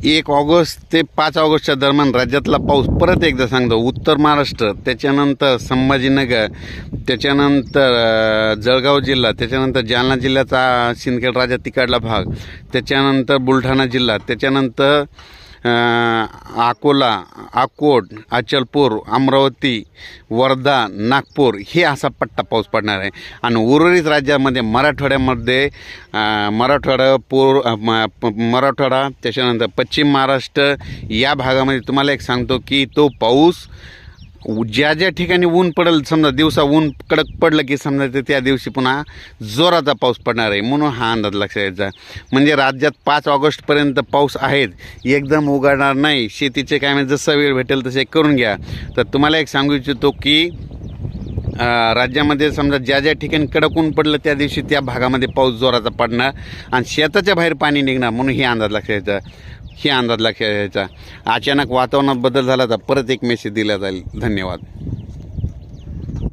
1 August ते 5 ऑगस्टच्या दरम्यान राज्यातला पाऊस परत एकदा सांगतो. उत्तर महाराष्ट्र, त्याच्यानंतर संभाजीनगर, त्याच्यानंतर जळगाव जिल्हा, त्याच्यानंतर जालना जिल्ह्याचा सिंदखेड राजा तिकडला भाग, त्याच्यानंतर बुलढाणा जिल्हा, त्याच्यानंतर अकोला, अकोट, अचलपूर, अमरावती, वर्धा, नागपूर हे असा पट्टा पाऊस पडणार आहे. आणि उर्वरित राज्यामध्ये मराठवाड्यामध्ये मराठवाडा, त्याच्यानंतर पश्चिम महाराष्ट्र या भागामध्ये तुम्हाला एक सांगतो की तो पाऊस ज्या ज्या ठिकाणी ऊन पडेल, समजा दिवसा ऊन कडक पडलं की समजा ते त्या दिवशी पुन्हा जोराचा पाऊस पडणार आहे, म्हणून हा अंदाज लक्षात यायचा. म्हणजे राज्यात 5 ऑगस्टपर्यंत पाऊस आहेत, एकदम उघडणार नाही. शेतीचे कामे जसं वेळ भेटेल तसे करून घ्या. तर तुम्हाला एक सांगू इच्छितो की राज्यामध्ये समजा ज्या ज्या ठिकाणी कडक ऊन पडलं त्या दिवशी त्या भागामध्ये पाऊस जोराचा पडणार आणि शेताच्या बाहेर पाणी निघणार, म्हणून हे अंदाज लक्षात यायचा. अचानक वातावरणात बदल झाला तर परत एक मेसेज दिला जाईल. धन्यवाद.